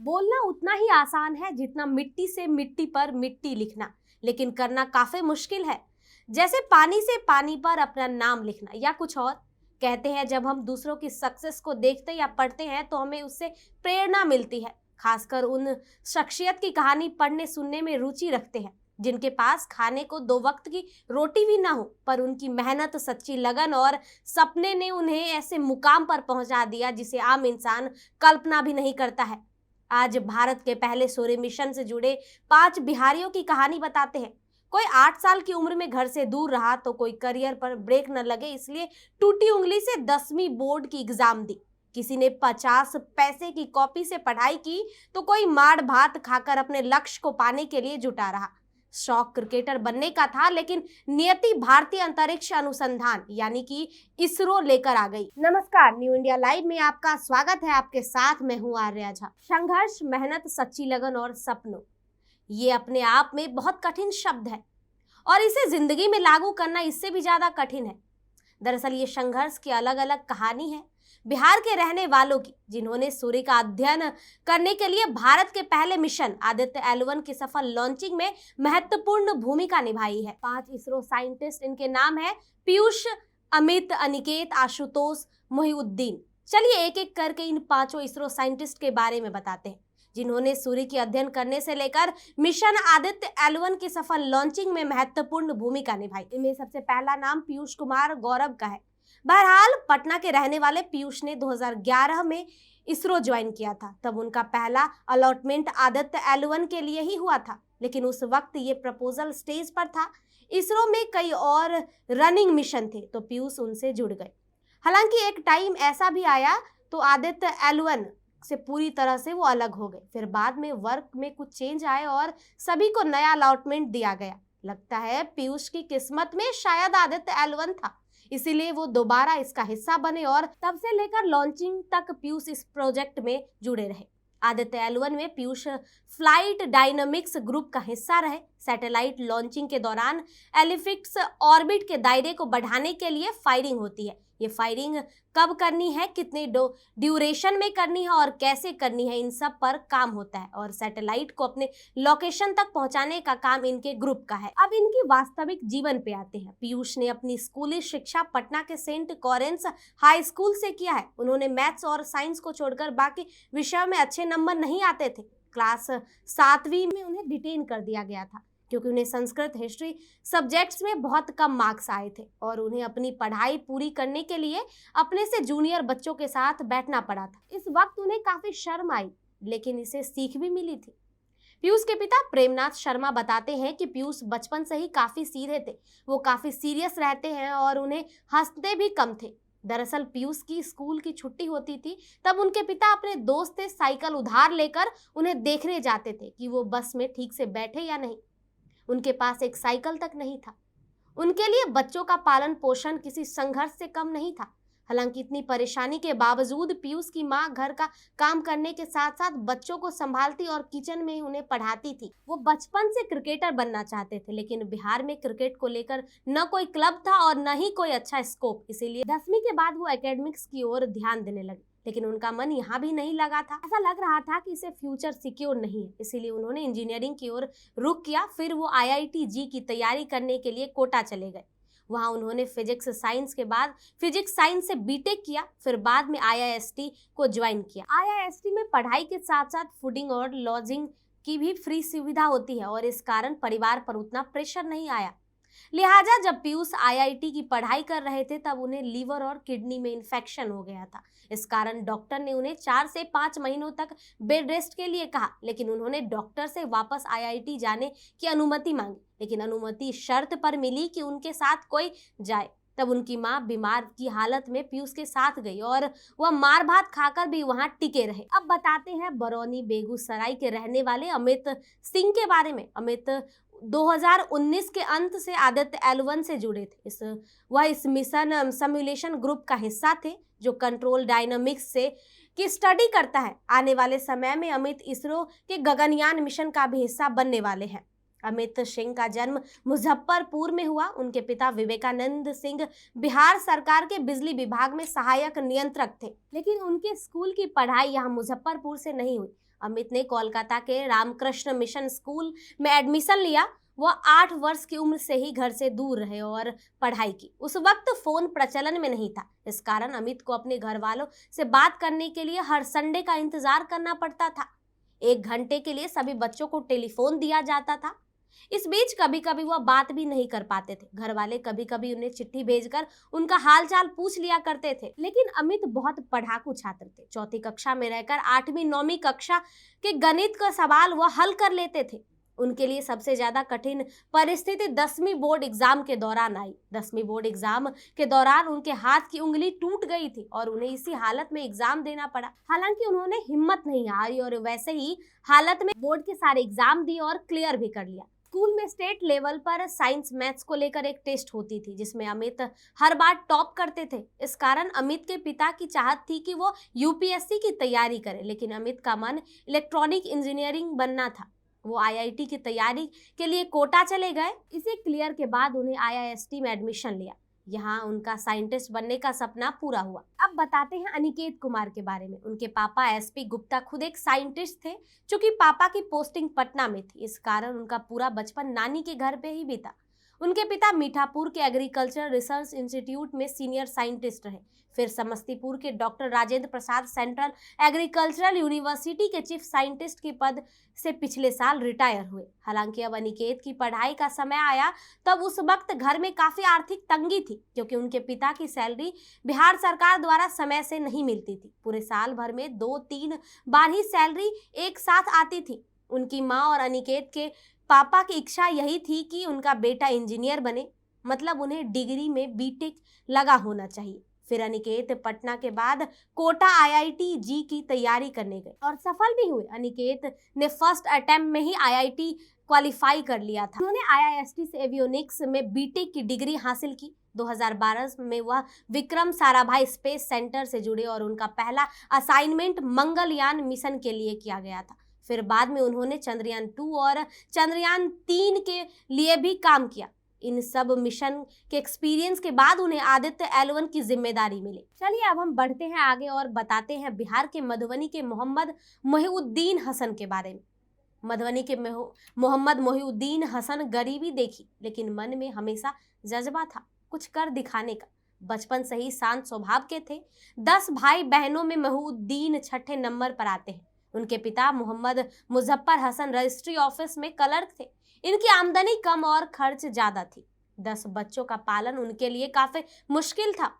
बोलना उतना ही आसान है जितना मिट्टी से मिट्टी पर मिट्टी लिखना, लेकिन करना काफी मुश्किल है। जैसे पानी से पानी पर अपना नाम लिखना या कुछ और। कहते हैं जब हम दूसरों की सक्सेस को देखते या पढ़ते हैं तो हमें उससे प्रेरणा मिलती है। खासकर उन शख्सियत की कहानी पढ़ने सुनने में रुचि रखते हैं जिनके पास खाने को दो वक्त की रोटी भी ना हो, पर उनकी मेहनत, सच्ची लगन और सपने ने उन्हें ऐसे मुकाम पर पहुंचा दिया जिसे आम इंसान कल्पना भी नहीं करता है। आज भारत के पहले सूर्य मिशन से जुड़े 5 बिहारियों की कहानी बताते हैं। कोई 8 साल की उम्र में घर से दूर रहा तो कोई करियर पर ब्रेक न लगे इसलिए टूटी उंगली से 10वीं बोर्ड की एग्जाम दी। किसी ने 50 पैसे की कॉपी से पढ़ाई की तो कोई माड़ भात खाकर अपने लक्ष्य को पाने के लिए जुटा रहा। शौक क्रिकेटर बनने का था, लेकिन नियति भारतीय अंतरिक्ष अनुसंधान यानी कि इसरो लेकर आ गई। नमस्कार, न्यू इंडिया लाइव में आपका स्वागत है। आपके साथ मैं हूँ आर्या झा। संघर्ष, मेहनत, सच्ची लगन और सपनों, ये अपने आप में बहुत कठिन शब्द है और इसे जिंदगी में लागू करना इससे भी ज्यादा कठिन है। दरअसल ये संघर्ष की अलग अलग कहानी है बिहार के रहने वालों की, जिन्होंने सूर्य का अध्ययन करने के लिए भारत के पहले मिशन आदित्य L1 की सफल लॉन्चिंग में महत्वपूर्ण भूमिका निभाई है। 5 इसरो साइंटिस्ट, इनके नाम है पीयूष, अमित, अनिकेत, आशुतोष, मोहिउद्दीन। चलिए एक एक करके इन 5 इसरो साइंटिस्ट के बारे में बताते हैं जिन्होंने सूर्य की अध्ययन करने से लेकर मिशन आदित्य L1 की सफल लॉन्चिंग में महत्वपूर्ण भूमिका निभाई। इनमें सबसे पहला नाम पीयूष कुमार गौरव का है। बहरहाल पटना के रहने वाले पीयूष ने 2011 में इसरो ज्वाइन किया था। तब उनका पहला अलॉटमेंट आदित्य L1 के लिए ही हुआ था, लेकिन उस वक्त ये प्रपोजल स्टेज पर था। इसरो में कई और रनिंग मिशन थे तो पीयूष उनसे जुड़ गए। हालांकि एक टाइम ऐसा भी आया तो आदित्य L1 से पूरी तरह से वो अलग हो गए। फिर बाद में वर्क में कुछ चेंज आए और सभी को नया अलॉटमेंट दिया गया। लगता है पीयूष की किस्मत में शायद आदित्य L1 था, इसीलिए वो दोबारा इसका हिस्सा बने और तब से लेकर लॉन्चिंग तक पीयूष इस प्रोजेक्ट में जुड़े रहे। आदित्य L1 में पीयूष फ्लाइट डायनामिक्स ग्रुप का हिस्सा रहे। सैटेलाइट लॉन्चिंग के दौरान एलिफिक्स ऑर्बिट के दायरे को बढ़ाने के लिए फायरिंग होती है। ये फायरिंग कब करनी है, कितने ड्यूरेशन में करनी है और कैसे करनी है, इन सब पर काम होता है और सैटेलाइट को अपने लोकेशन तक पहुंचाने का काम इनके ग्रुप का है। अब इनकी वास्तविक जीवन पे आते हैं। पीयूष ने अपनी स्कूली शिक्षा पटना के सेंट कॉरेंस हाई स्कूल से किया है। उन्होंने मैथ्स और साइंस को छोड़कर बाकी विषयों में अच्छे नंबर नहीं आते थे। क्लास 7वीं में उन्हें डिटेन कर दिया गया था क्योंकि उन्हें संस्कृत, हिस्ट्री सब्जेक्ट्स में बहुत कम मार्क्स आए थे और उन्हें अपनी पढ़ाई पूरी करने के लिए अपने से जूनियर बच्चों के साथ बैठना पड़ा था। इस वक्त उन्हें काफी शर्म आई, लेकिन इसे सीख भी मिली थी। पीयूष के पिता प्रेमनाथ शर्मा बताते हैं कि पीयूष बचपन से ही काफी सीधे थे। वो काफी सीरियस रहते हैं और उन्हें हंसते भी कम थे। दरअसल पीयूष की स्कूल की छुट्टी होती थी तब उनके पिता अपने दोस्त से साइकिल उधार लेकर उन्हें देखने जाते थे कि वो बस में ठीक से बैठे या नहीं। उनके पास एक साइकिल तक नहीं था। उनके लिए बच्चों का पालन पोषण किसी संघर्ष से कम नहीं था। हालांकि इतनी परेशानी के बावजूद पीयूष की मां घर का काम करने के साथ साथ बच्चों को संभालती और किचन में ही उन्हें पढ़ाती थी। वो बचपन से क्रिकेटर बनना चाहते थे, लेकिन बिहार में क्रिकेट को लेकर न कोई क्लब था और न ही कोई अच्छा स्कोप। इसीलिए 10वीं के बाद वो एकेडमिक्स की ओर ध्यान देने लगे, लेकिन उनका मन यहाँ भी नहीं लगा था। ऐसा लग रहा था कि इसे फ्यूचर सिक्योर नहीं है, इसीलिए उन्होंने इंजीनियरिंग की ओर रुख किया। फिर वो IIT-G की तैयारी करने के लिए कोटा चले गए। वहाँ उन्होंने फिजिक्स साइंस के बाद फिजिक्स साइंस से बीटेक किया। फिर बाद में IIST को ज्वाइन किया। IIST में पढ़ाई के साथ साथ फूडिंग और लॉजिंग की भी फ्री सुविधा होती है और इस कारण परिवार पर उतना प्रेशर नहीं आया। लिहाजा जब पीयूष IIT की पढ़ाई कर रहे थे तब उन्हें लीवर और किडनी में इन्फेक्शन हो गया था। इस कारण डॉक्टर ने उन्हें 4 से 5 महीनों तक बेड रेस्ट के लिए कहा, लेकिन उन्होंने डॉक्टर से वापस IIT जाने की अनुमति मांगी, लेकिन अनुमति शर्त पर मिली कि उनके साथ कोई जाए। तब उनकी मां बीमार की हालत में पीयूष के साथ गई और वह मार भात खाकर भी वहां टिके रहे। अब बताते हैं बरौनी बेगूसराय के रहने वाले अमित सिंह के बारे में। अमित 2019 के अंत से आदित्य L1 से जुड़े थे। वह इस मिशन सिमुलेशन ग्रुप का हिस्सा थे जो कंट्रोल डायनामिक्स से की स्टडी करता है। आने वाले समय में अमित इसरो के गगनयान मिशन का भी हिस्सा बनने वाले हैं। अमित सिंह का जन्म मुजफ्फरपुर में हुआ। उनके पिता विवेकानंद सिंह बिहार सरकार के बिजली विभाग में सहायक नियंत्रक थे, लेकिन उनके स्कूल की पढ़ाई यहाँ मुजफ्फरपुर से नहीं हुई। अमित ने कोलकाता के रामकृष्ण मिशन स्कूल में एडमिशन लिया। वह 8 वर्ष की उम्र से ही घर से दूर रहे और पढ़ाई की। उस वक्त फोन प्रचलन में नहीं था, इस कारण अमित को अपने घर वालों से बात करने के लिए हर संडे का इंतजार करना पड़ता था। 1 घंटे के लिए सभी बच्चों को टेलीफोन दिया जाता था। इस बीच कभी कभी वह बात भी नहीं कर पाते थे। घर वाले कभी कभी उन्हें चिट्ठी भेजकर उनका हालचाल पूछ लिया करते थे। लेकिन अमित बहुत पढ़ाकू छात्र थे। 4वीं कक्षा में रहकर 8वीं 9वीं कक्षा के गणित का सवाल वह हल कर लेते थे। उनके लिए सबसे ज्यादा कठिन परिस्थिति 10वीं बोर्ड एग्जाम के दौरान आई। 10वीं बोर्ड एग्जाम के दौरान उनके हाथ की उंगली टूट गई थी और उन्हें इसी हालत में एग्जाम देना पड़ा। हालांकि उन्होंने हिम्मत नहीं हारी और वैसे ही हालत में बोर्ड के सारे एग्जाम दिए और क्लियर भी कर लिया। स्कूल में स्टेट लेवल पर साइंस मैथ्स को लेकर एक टेस्ट होती थी जिसमें अमित हर बार टॉप करते थे। इस कारण अमित के पिता की चाहत थी कि वो यूपीएससी की तैयारी करे, लेकिन अमित का मन इलेक्ट्रॉनिक इंजीनियरिंग बनना था। वो आईआईटी की तैयारी के लिए कोटा चले गए। इसे क्लियर के बाद उन्हें आईआईएसटी में एडमिशन लिया। यहाँ उनका साइंटिस्ट बनने का सपना पूरा हुआ। अब बताते हैं अनिकेत कुमार के बारे में। उनके पापा एसपी गुप्ता खुद एक साइंटिस्ट थे। चूंकि पापा की पोस्टिंग पटना में थी, इस कारण उनका पूरा बचपन नानी के घर पे ही बीता। उनके पिता मीठापुर के एग्रीकल्चर रिसर्च इंस्टीट्यूट में सीनियर साइंटिस्ट रहे। फिर समस्तीपुर के doctor Rajendra Prasad central agricultural university के चीफ साइंटिस्ट के पद से पिछले साल रिटायर हुए। हालांकि अब अनिकेत की पढ़ाई का समय आया तब उस वक्त घर में काफी आर्थिक तंगी थी, क्योंकि उनके पिता की सैलरी बिहार सरकार द्वारा समय से नहीं मिलती थी। पूरे साल भर में 2-3 बार ही सैलरी एक साथ आती थी। उनकी माँ और अनिकेत के पापा की इच्छा यही थी कि उनका बेटा इंजीनियर बने, मतलब उन्हें डिग्री में बीटेक लगा होना चाहिए। फिर अनिकेत पटना के बाद कोटा आईआईटी जी की तैयारी करने गए और सफल भी हुए। अनिकेत ने फर्स्ट अटेम्प्ट में ही आईआईटी क्वालिफाई कर लिया था। उन्होंने आईआईएसटी से एवियोनिक्स में बीटेक की डिग्री हासिल की। 2012 में वह विक्रम साराभाई स्पेस सेंटर से जुड़े और उनका पहला असाइनमेंट मंगलयान मिशन के लिए किया गया था। फिर बाद में उन्होंने चंद्रयान 2 और चंद्रयान 3 के लिए भी काम किया। इन सब मिशन के एक्सपीरियंस के बाद उन्हें आदित्य L1 की जिम्मेदारी मिली। चलिए अब हम बढ़ते हैं आगे और बताते हैं बिहार के मधुबनी के मोहम्मद मोहिउद्दीन हसन के बारे में। मधुबनी के मोहम्मद मोहिउद्दीन हसन गरीबी देखी, लेकिन मन में हमेशा जज्बा था कुछ कर दिखाने का। बचपन से ही शांत स्वभाव के थे। 10 भाई बहनों में मोहिउद्दीन 6ठे नंबर पर आते हैं। उनके पिता मोहम्मद मुजफ्फर हसन रजिस्ट्री ऑफिस में क्लर्क थे। इनकी आमदनी कम और खर्च ज्यादा थी। 10 बच्चों का पालन उनके लिए काफी मुश्किल था।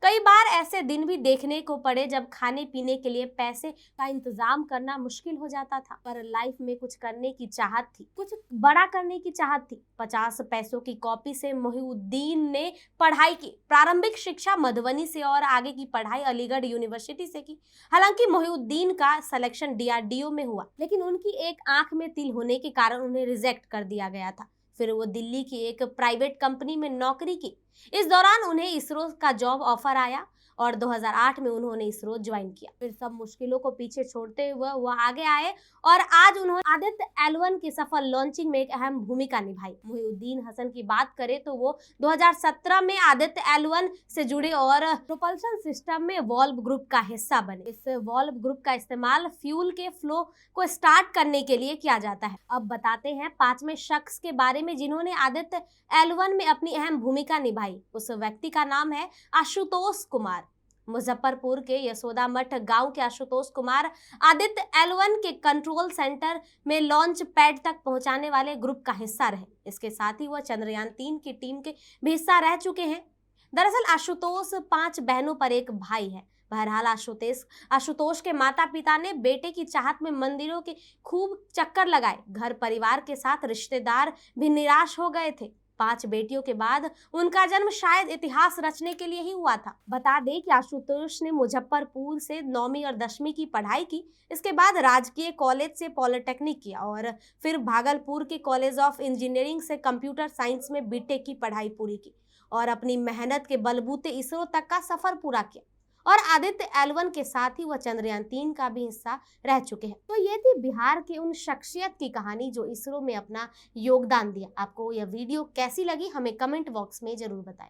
कई बार ऐसे दिन भी देखने को पड़े जब खाने पीने के लिए पैसे का इंतजाम करना मुश्किल हो जाता था। पर लाइफ में कुछ करने की चाहत थी, कुछ बड़ा करने की चाहत थी। 50 पैसों की कॉपी से मोहिउद्दीन ने पढ़ाई की। प्रारंभिक शिक्षा मधुबनी से और आगे की पढ़ाई अलीगढ़ यूनिवर्सिटी से की। हालांकि मोहिउद्दीन का सिलेक्शन डीआरडीओ में हुआ, लेकिन उनकी एक आंख में तिल होने के कारण उन्हें रिजेक्ट कर दिया गया था। फिर वो दिल्ली की एक प्राइवेट कंपनी में नौकरी की। इस दौरान उन्हें इसरो का जॉब ऑफर आया और 2008 में उन्होंने इसरो ज्वाइन किया। फिर सब मुश्किलों को पीछे छोड़ते हुए वो आगे आए और आज उन्होंने आदित्य L1 की सफल लॉन्चिंग में एक अहम भूमिका निभाई। मोहिउद्दीन हसन की बात करें तो वो 2017 में आदित्य L1 से जुड़े और प्रोपल्शन सिस्टम में वॉल्व ग्रुप का हिस्सा बने। इस वॉल्व ग्रुप का इस्तेमाल फ्यूल के फ्लो को स्टार्ट करने के लिए किया जाता है। अब बताते हैं 5वें शख्स के बारे में जिन्होंने आदित्य L1 में अपनी अहम भूमिका निभाई। उस व्यक्ति का नाम है आशुतोष कुमार। मुजफ्फरपुर के यशोदा मठ गांव के आशुतोष कुमार आदित्य L1 के कंट्रोल सेंटर में लॉन्च पैड तक पहुंचाने वाले ग्रुप का हिस्सा रहे। इसके साथ ही वह चंद्रयान 3 की टीम के भी हिस्सा रह चुके हैं। दरअसल आशुतोष 5 बहनों पर एक भाई है। बहरहाल आशुतोष के माता पिता ने बेटे की चाहत में मंदिरों के खूब चक्कर लगाए। घर परिवार के साथ रिश्तेदार भी निराश हो गए थे। 5 बेटियों के बाद उनका जन्म शायद इतिहास रचने के लिए ही हुआ था। बता दें कि आशुतोष ने मुजफ्फरपुर से 9वीं और 10वीं की पढ़ाई की। इसके बाद राजकीय कॉलेज से पॉलिटेक्निक किया और फिर भागलपुर के कॉलेज ऑफ इंजीनियरिंग से कंप्यूटर साइंस में बीटेक की पढ़ाई पूरी की और अपनी मेहनत के बलबूते इसरो तक का सफर पूरा किया। और आदित्य L1 के साथ ही वह चंद्रयान 3 का भी हिस्सा रह चुके हैं। तो ये थी बिहार के उन शख्सियत की कहानी जो इसरो में अपना योगदान दिया। आपको यह वीडियो कैसी लगी हमें कमेंट बॉक्स में जरूर बताएं।